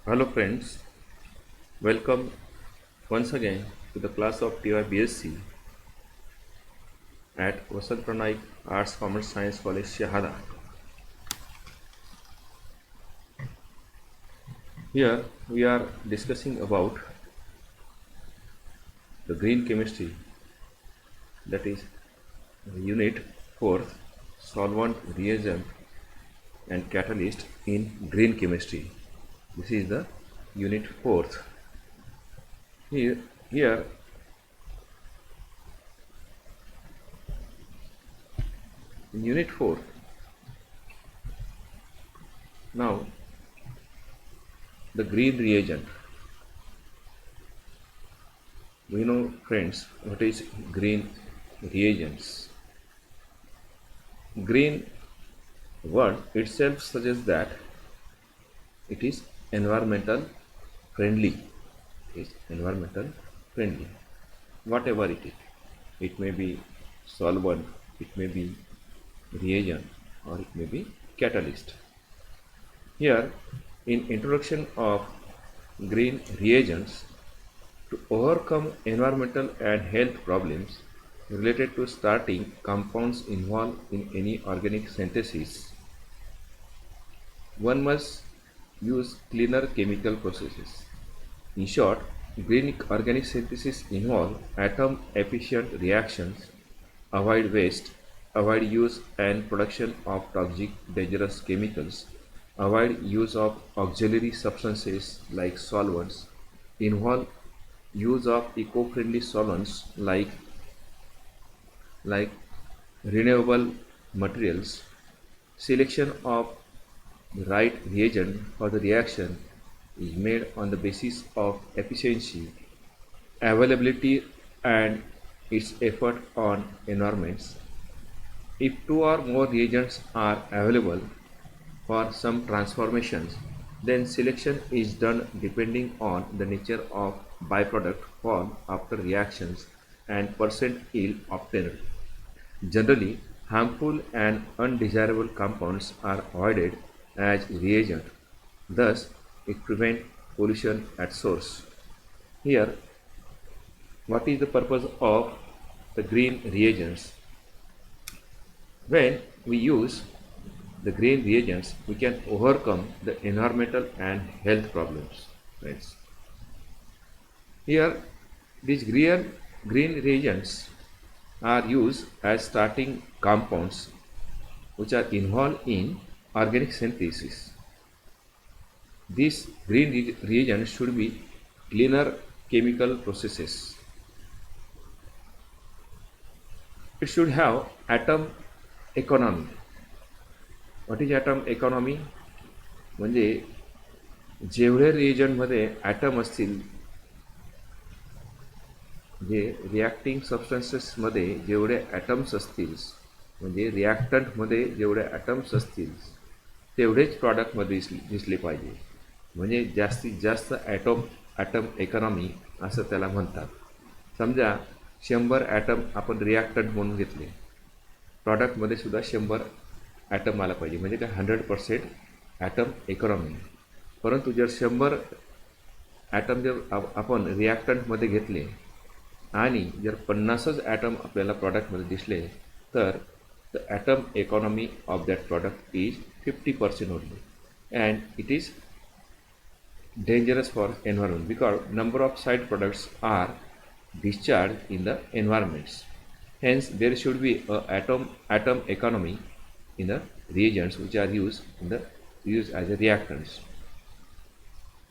Hello friends, welcome once again to the class of TYBSc at Vasant Pranaik Arts Commerce Science College Shahada. Here we are discussing about the green chemistry, that is unit 4th, solvent, reagent and catalyst in green chemistry. This is the unit 4th. Here in unit 4, now the green reagent. We know friends what is green reagents. Green word itself suggests that it is environmental friendly. It is environmental friendly. Whatever it is. It may be solvent, it may be reagent, or it may be catalyst. Here, in introduction of green reagents, to overcome environmental and health problems related to starting compounds involved in any organic synthesis, one must use cleaner chemical processes. In short, green organic synthesis involve atom efficient reactions, avoid waste, avoid use and production of toxic dangerous chemicals, avoid use of auxiliary substances like solvents, involve use of eco-friendly solvents like renewable materials, selection of the right reagent for the reaction is made on the basis of efficiency, availability, and its effect on environments. If two or more reagents are available for some transformations, then selection is done depending on the nature of byproduct formed after reactions and percent yield obtained. Generally, harmful and undesirable compounds are avoided as reagent. Thus, it prevents pollution at source. Here, what is the purpose of the green reagents? When we use the green reagents, we can overcome the environmental and health problems. Friends. Here, these green reagents are used as starting compounds which are involved in organic synthesis. These green reagents should be cleaner chemical processes. It should have atom economy. What is atom economy? म्हणजे जेवढे रिएजंटमध्ये atom असतील, जे reacting सबस्टन्सेसमध्ये जेवढे atoms असतील, म्हणजे रिॲक्टंटमध्ये जेवढे atoms असतील तेवढेच प्रॉडक्टमध्ये दिसले पाहिजे. म्हणजे जास्तीत जास्त ॲटम इकॉनॉमी असं त्याला म्हणतात. समजा 100 ॲटम आपण रिॲक्टंट म्हणून घेतले, प्रॉडक्टमध्ये सुद्धा 100 ॲटम आला पाहिजे, म्हणजे काय 100% ॲटम इकॉनॉमी. परंतु जर 100 ॲटम जर आपण रिॲक्टंटमध्ये घेतले आणि जर 50च ॲटम आपल्याला प्रॉडक्टमध्ये दिसले, तर the atom economy of that product is 50% only, and it is dangerous for environment because number of side products are discharged in the environments. Hence, there should be a atom economy in the reagents which are used as a reactants.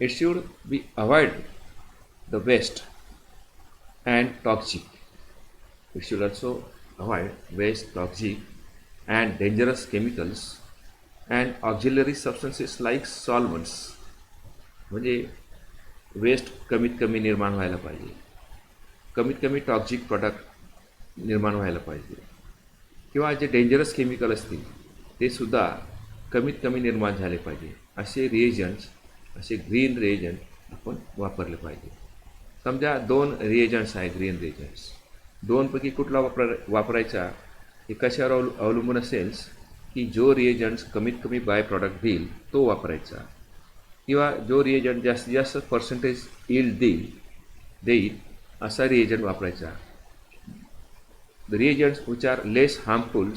It should be avoid the waste and toxic. It should also avoid waste, toxic, and dangerous chemicals and auxiliary substances like solvents. म्हणजे waste कमीत कमी निर्माण व्हायला पाहिजे, कमीत कमी toxic product निर्माण व्हायला पाहिजे, किंवा जे डेंजरस केमिकल असतील ते सुद्धा कमीत कमी निर्माण झाले पाहिजे. असे रिएजंट्स, असे ग्रीन रिएजंट आपण वापरले पाहिजे. समजा 2 रिएजंट्स आहे ग्रीन रिएजंट्स, दोनपैकी कुठला वापरायचा हे कशावर अवलंबून असेल की जो रिएजंट्स कमीत कमी बाय प्रॉडक्ट देईल तो वापरायचा. किंवा जो रिएजंट जास्तीत जास्त पर्सेंटेज यील्ड देईल असा रिएजंट वापरायचा. The reagents which are less harmful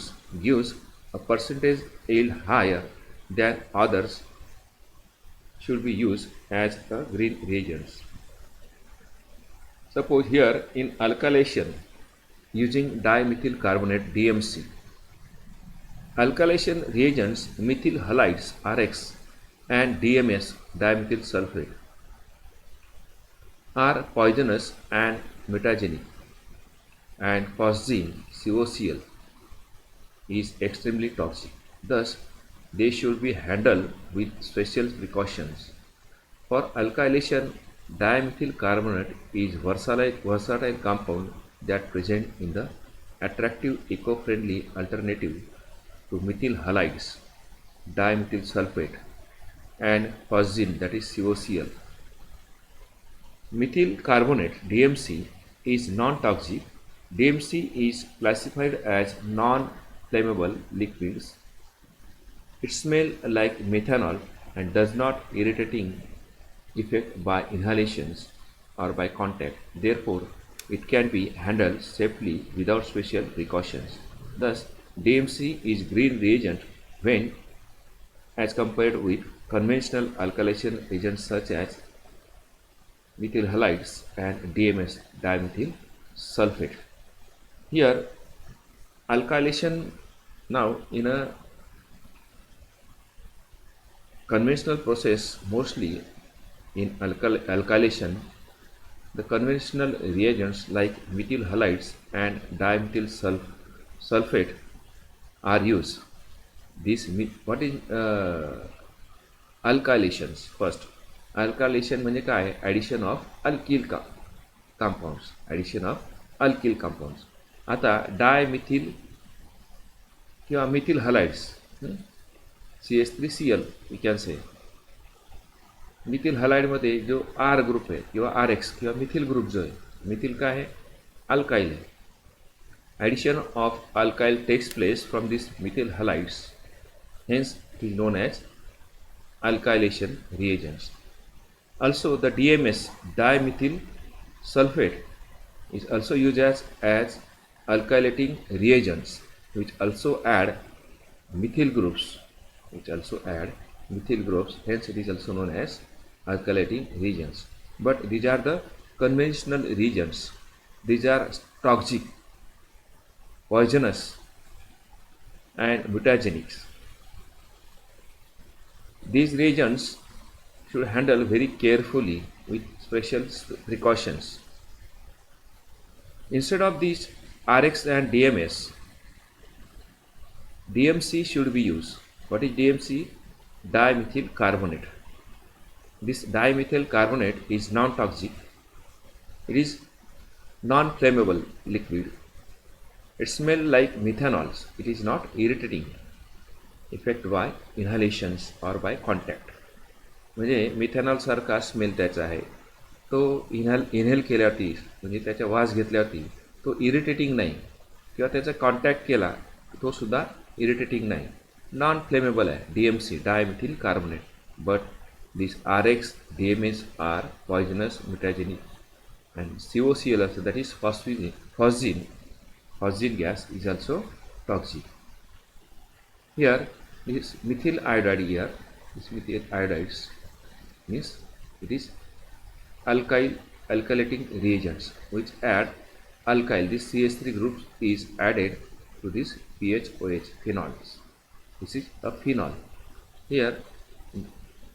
gives a percentage yield higher than others should be used as a green reagents. Suppose here in alkylation using dimethyl carbonate DMC. Alkylation reagents methyl halides RX and DMS dimethyl sulfate are poisonous and mutagenic, and phosgene COCl is extremely toxic. Thus, they should be handled with special precautions. For alkylation, dimethyl carbonate is versatile compound that present in the attractive eco-friendly alternative to methyl halides, dimethyl sulfate, and phosgene, that is COCl. Methyl carbonate DMC is non-toxic. DMC is classified as non-flammable liquids. It smells like methanol and does not irritating effect by inhalations or by contact. Therefore, it can be handled safely without special precautions. Thus, DMC is green reagent when as compared with conventional alkylation agents such as methyl halides and DMS dimethyl sulfate. Here, alkylation now in a conventional process, mostly in alkylation, the conventional reagents like methyl halides and dimethyl sulfate are used. What is alkylations? First, alkylation म्हणजे काय? Addition of alkyl compounds. Addition of alkyl compounds. आता dimethyl किंवा Mithil halides CH3Cl we can say. Mithil हलाइडमध्ये जो are group आहे किंवा are x किंवा methyl group जो आहे, मिथिल काय आहे? अल्काइल आहे. Addition of alkyl takes place from these methyl halides, hence it is known as alkylation reagents. Also, the DMS dimethyl sulfate is also used as alkylating reagents, which also add methyl groups, hence it is also known as alkylating reagents. But these are the conventional reagents. These are toxic, poisonous and mutagenic. These reagents should handle very carefully with special precautions. Instead of these RX and DMS, DMC should be used. What is DMC? Dimethyl carbonate. This dimethyl carbonate is non-toxic. It is non-flammable liquid. It smells like methanols. It is not irritating effect by inhalations or by contact. म्हणजे methanol सारखा smell त्याचा आहे. तो inhale केल्यावरती म्हणजे त्याचा वास घेतल्यावरती तो इरिटेटिंग नाही किंवा त्याचा कॉन्टॅक्ट केला तो सुद्धा इरिटेटिंग नाही. नॉन फ्लेमेबल आहे DMC dimethyl carbonate. But this RX DMS are poisonous mutagenic and COCl also, that is phosgene gas is also toxic. Here this methyl iodide here, this methyl iodides means it is alkylating reagents which add alkyl. This CH3 group is added to this PHOH phenols. This is a phenol. Here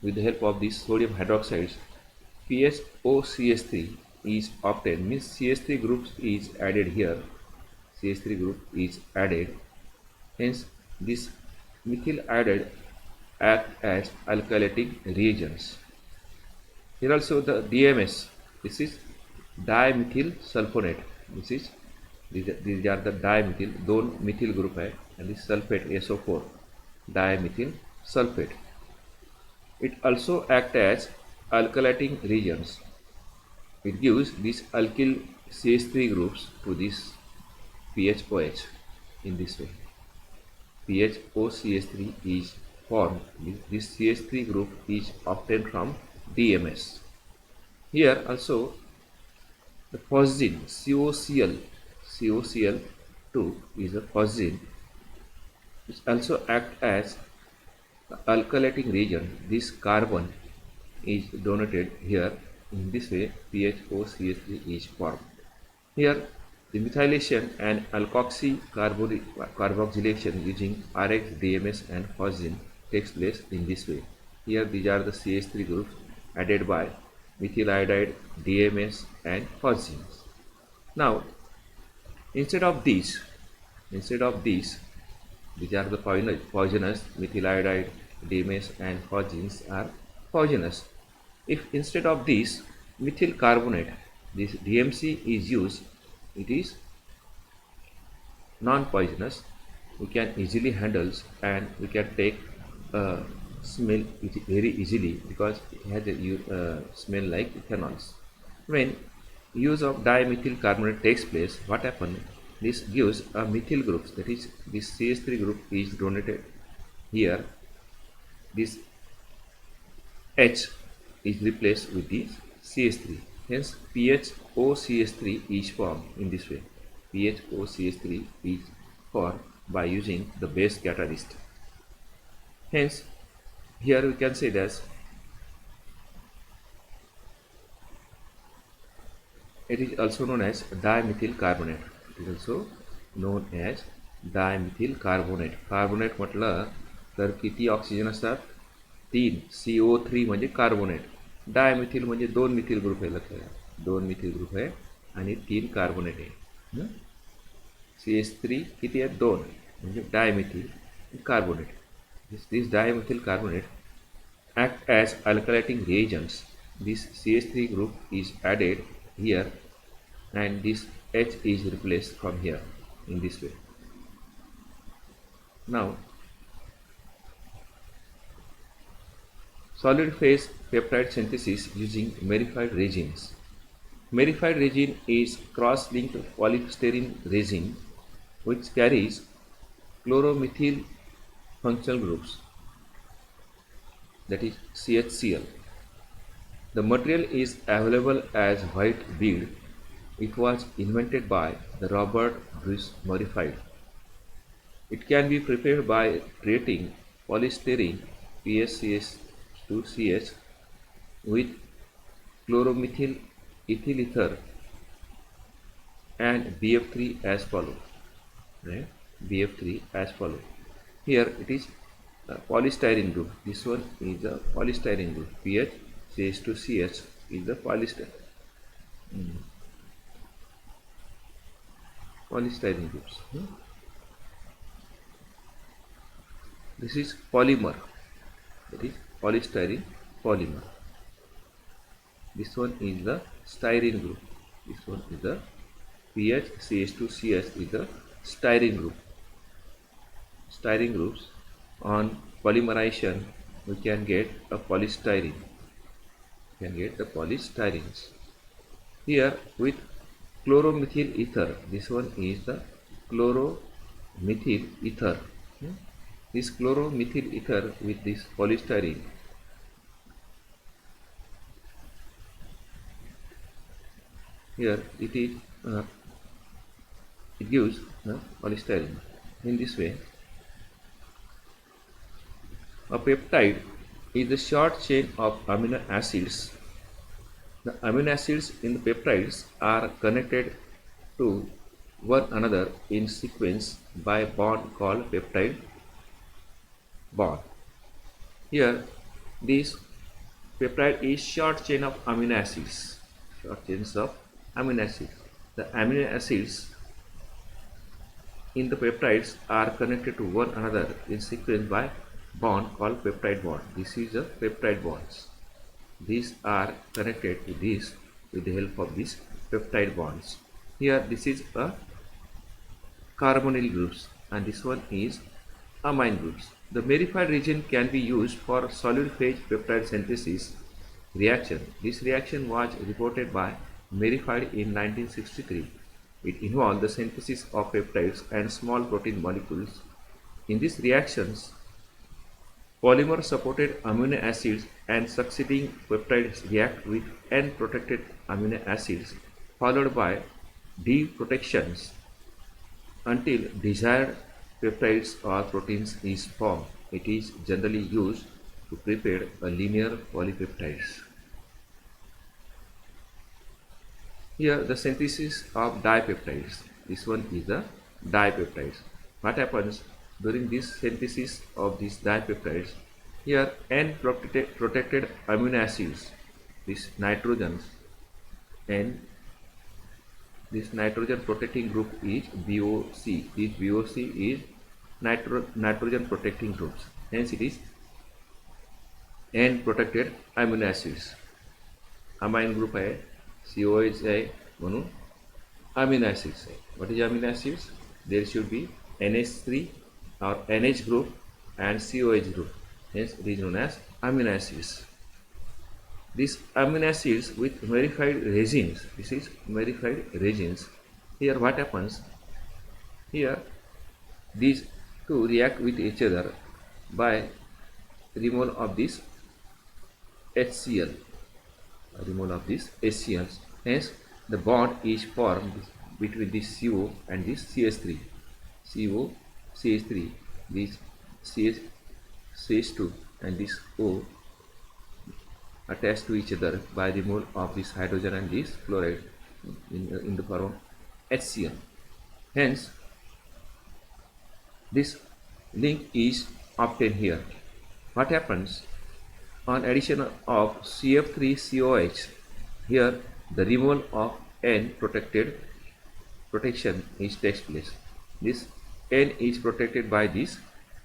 with the help of these sodium hydroxides, PHOCH3 is obtained, means CH3 group is added here. CH3 group is added, hence this methyl iodide act as alkylating reagents. Here also the DMS, this is dimethyl sulfonate. These are the dimethyl, दोन methyl group है, and this sulfate SO4, dimethyl sulfate. It also acts as alkylating reagents. It gives these alkyl CH3 groups to this PHOH in this way. PHOCH3 is formed, this CH3 group is obtained from DMS. Here also the phosgene COCl2 is a phosgene which also act as the alkylating reagent. This carbon is donated here. In this way PHOCH3 is formed. Here the methylation and alkoxy carboxylation using RX, DMS and phosgene takes place in this way. Here these are the CH3 groups added by methyl iodide, DMS and phosgenes. Now instead of these, these are the poisonous, methyl iodide, DMS and phosgenes are poisonous. If instead of this methyl carbonate, this DMC is used, it is non-poisonous. We can easily handle and we can take smell it very easily because it has a smell like ethanols. When use of dimethyl carbonate takes place, what happens? This gives a methyl group, that is this CH3 group is donated here. This H is replaced with the CH3. Hence PHOCH3 is formed in this way. PHOCH3 is formed by using the base catalyst. Hence here we can say that it is also known as dimethyl carbonate. It is also known as dimethyl carbonate. Carbonate म्हटलं तर किती oxygen असतात? 3. CO3 म्हणजे carbonate. Dimethyl म्हणजे 2 methyl group आहे. लक्षात 2 methyl group आहे आणि 3 कार्बोनेट आहे. CH3 किती आहे? 2 म्हणजे dimethyl carbonate. This dimethyl carbonate act as alkylating reagents. This CH3 group is added here and this H is replaced from here in this way. Now solid phase peptide synthesis using merified resins. Merified resin is cross-linked polystyrene resin which carries chloromethyl functional groups, that is CHCl. The material is available as white bead. It was invented by the Robert Bruce Merified. It can be prepared by treating polystyrene PSCH2CH with chloromethyl ethyl ether and BF3 as follows. Right? BF3 as follows. Here it is a polystyrene group. This one is a polystyrene group. PHCH2CH is the polystyrene groups. This is polymer. That is polystyrene polymer. This one is the styrene group. This one is the PHCH2CH is the styrene group. Styrene groups on polymerization we can get a polystyrene. We can get the polystyrenes. Here with chloromethyl ether, this one is the chloromethyl ether. This chloromethyl ether with this polystyrene here it is it gives polystyrene. In this way a peptide is a short chain of amino acids. The amino acids in the peptides are connected to one another in sequence by a bond called peptide bond. Here this peptide is short chain of amino acids. Short chains of amino acids. The amino acids in the peptides are connected to one another in sequence by bond called peptide bond. This is a peptide bonds. These are connected to this with the help of these peptide bonds. Here this is a carbonyl groups and this one is amine groups. The merified reagent can be used for solid phase peptide synthesis reaction. This reaction was reported by Merified in 1963. It involved the synthesis of peptides and small protein molecules. In these reactions, Polymer supported amino acids and succeeding peptides react with N-protected amino acids followed by D-protections until desired peptides or proteins is formed. It is generally used to prepare a linear polypeptides. Here the synthesis of dipeptides. This one is the dipeptides. What happens during this synthesis of these dipeptides? Here N-protected amino acids, this nitrogens, and this nitrogen protecting group is VOC. This VOC is nitrogen protecting groups. Hence it is N-protected amino acids. Amine group आहे COH आहे म्हणून amino acids आहे. What is amino acids? There should be NH3 or NH group and COH group. Hence it is known as amino acids. These amino acids with modified resins. This is modified resins. Here what happens? Here these two react with each other by removal of this HCl. Removal of this HCl. Hence the bond is formed between this CO and this CH3. CO, CH3, this CH2 and this O attached to each other by removal of this hydrogen and this chloride in the form of HCl. Hence this link is obtained here. What happens on addition of CF3COH? Here the removal of N protection takes place. This N is protected by this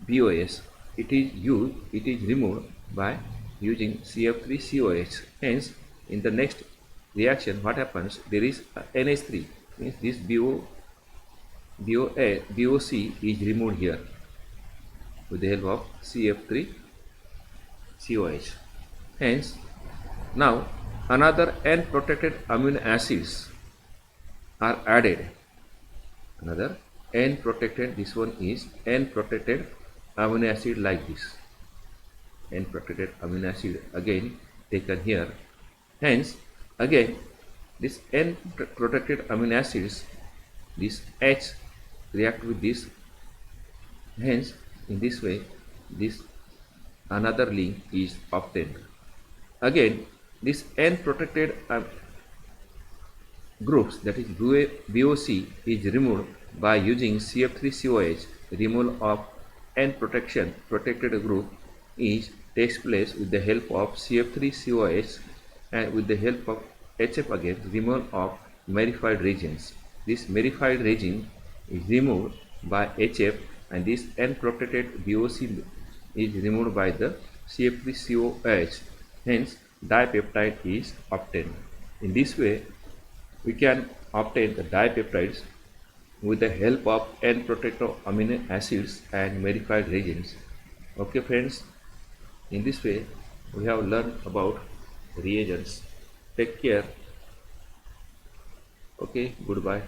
BOS. It is removed by using CF3COH. Hence in the next reaction what happens? There is NH3, means this BOC is removed here with the help of CF3COH. Hence now another N-protected amino acids are added. Another N-protected, this one is N-protected amino acid like this. N-protected amino acid again taken here. Hence again this N-protected amino acids, this H react with this. Hence in this way this another link is obtained. Again this N-protected groups, that is VOC, is removed by using CF3COH. Removal of N-protected group takes place with the help of CF3COH and with the help of HF again, removal of modified regions. This modified region is removed by HF and this N-protected VOC is removed by the CF3COH. Hence dipeptide is obtained. In this way we can obtain the dipeptides with the help of N-protected amino acids and modified regions. Okay friends, in this way we have learned about reagents. Take care. Okay, goodbye.